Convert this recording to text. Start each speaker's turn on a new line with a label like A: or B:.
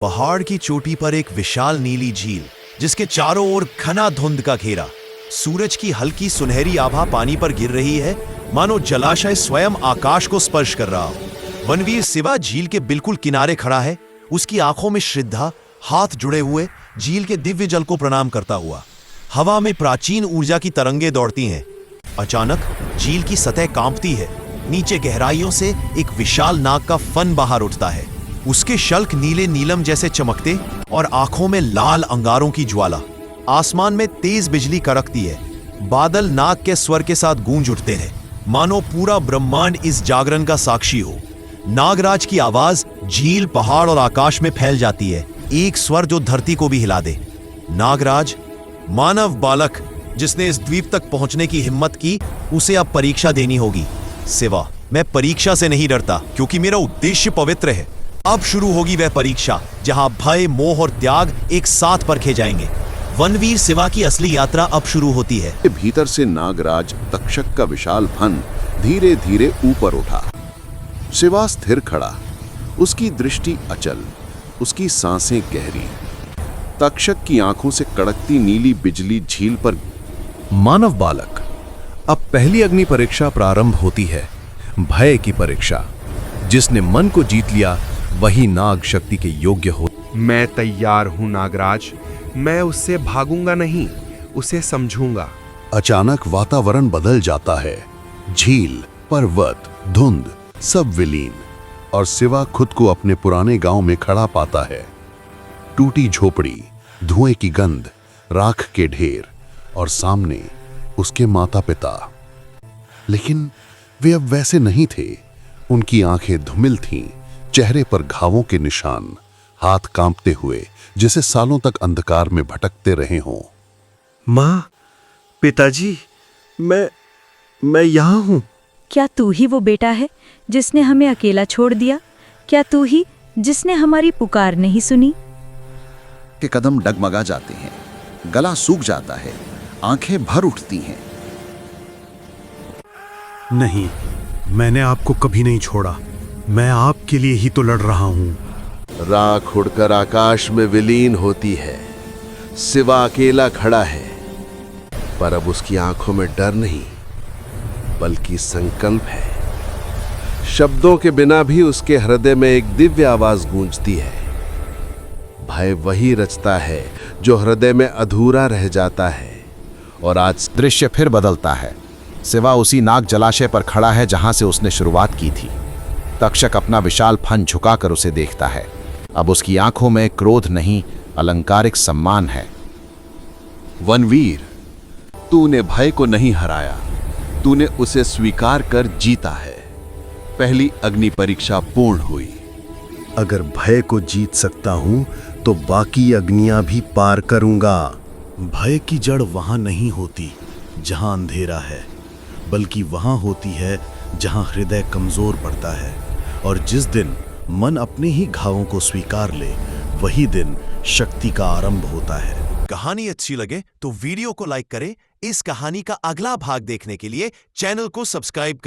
A: पहाड़ की चोटी पर एक विशाल नीली झील, जिसके चारों ओर घना धुंध का घेरा। सूरज की हल्की सुनहरी आभा पानी पर गिर रही है, मानो जलाशय स्वयं आकाश को स्पर्श कर रहा हो। वनवीर शिवा झील के बिल्कुल किनारे खड़ा है, उसकी आंखों में श्रद्धा, हाथ जुड़े हुए झील के दिव्य जल को प्रणाम करता हुआ। हवा में प्राचीन ऊर्जा की तरंगे दौड़ती हैं। अचानक झील की सतह कांपती है। नीचे गहराइयों से एक विशाल नाग का फन बाहर उठता है। उसके शल्क नीले नीलम जैसे चमकते और आंखों में लाल अंगारों की ज्वाला। आसमान में तेज बिजली कड़कती है। बादल नाग के स्वर के साथ गूंज उठते हैं, मानो पूरा ब्रह्मांड इस जागरण का साक्षी हो। नागराज की आवाज झील, पहाड़ और आकाश में फैल जाती है, एक स्वर जो धरती को भी हिला दे। नागराज, मानव बालक जिसने इस द्वीप तक पहुंचने की हिम्मत की, उसे अब परीक्षा देनी होगी। शिवा, मैं परीक्षा से नहीं डरता, क्योंकि मेरा उद्देश्य पवित्र है। अब शुरू होगी वह परीक्षा जहां भय, मोह और त्याग एक साथ परखे जाएंगे। वनवीर शिवा की असली यात्रा अब शुरू होती है।
B: भीतर से नागराज तक्षक का विशाल फन धीरे धीरे ऊपर उठा। शिवा स्थिर खड़ा, उसकी दृष्टि अचल, उसकी सांसें गहरी। तक्षक की आंखों से कड़कती नीली बिजली झील पर।
C: मानव बालक, अब पहली अग्नि परीक्षा प्रारंभ होती है, भय की परीक्षा। जिसने मन को जीत लिया वही नाग शक्ति के योग्य हो।
D: मैं तैयार हूं नागराज, मैं उससे भागूंगा नहीं, उसे समझूंगा।
B: अचानक वातावरण बदल जाता है। झील, पर्वत, धुंध सब विलीन, और शिवा खुद को अपने पुराने गांव में खड़ा पाता है। टूटी झोपड़ी, धुएं की गंध, राख के ढेर, और सामने उसके माता पिता। लेकिन वे अब वैसे नहीं थे। उनकी आंखें धूमिल थीं, चेहरे पर घावों के निशान, हाथ कांपते हुए जैसे सालों तक अंधकार में भटकते रहे हों।
E: माँ, पिताजी, मैं यहाँ हूँ।
F: क्या तू ही वो बेटा है जिसने हमें अकेला छोड़ दिया? क्या तू ही जिसने हमारी पुकार नहीं सुनी?
G: के कदम डगमगा जाते हैं, गला सूख जाता है, आंखें भर उठती हैं।
E: नहीं, मैंने आपको कभी नहीं छोड़ा। मैं आपके लिए ही तो लड़ रहा हूँ।
B: राख उड़कर आकाश में विलीन होती है। शिवा अकेला खड़ा है, पर अब उसकी आंखों में डर नहीं, बल्कि संकल्प है। शब्दों के बिना भी उसके हृदय में एक दिव्य आवाज गूंजती है। भय वही रचता है जो हृदय में अधूरा रह जाता है।
H: और आज दृश्य फिर बदलता है। शिवा उसी नाग जलाशय पर खड़ा है जहां से उसने शुरुआत की थी। तक्षक अपना विशाल फन झुकाकर उसे देखता है। अब उसकी आंखों में क्रोध नहीं, अलंकारिक सम्मान है।
G: वनवीर, तूने भय को नहीं हराया, तूने उसे स्वीकार कर जीता है। पहली अग्नि परीक्षा पूर्ण हुई।
E: अगर भय को जीत सकता हूँ तो बाकी अग्नियां भी पार करूंगा। भय की जड़ वहां नहीं होती जहां अंधेरा है, बल्कि वहां होती है जहां हृदय कमजोर पड़ता है। और जिस दिन मन अपने ही घावों को स्वीकार ले, वही दिन शक्ति का आरंभ होता है।
A: कहानी अच्छी लगे तो वीडियो को लाइक करें। इस कहानी का अगला भाग देखने के लिए चैनल को सब्सक्राइब करें।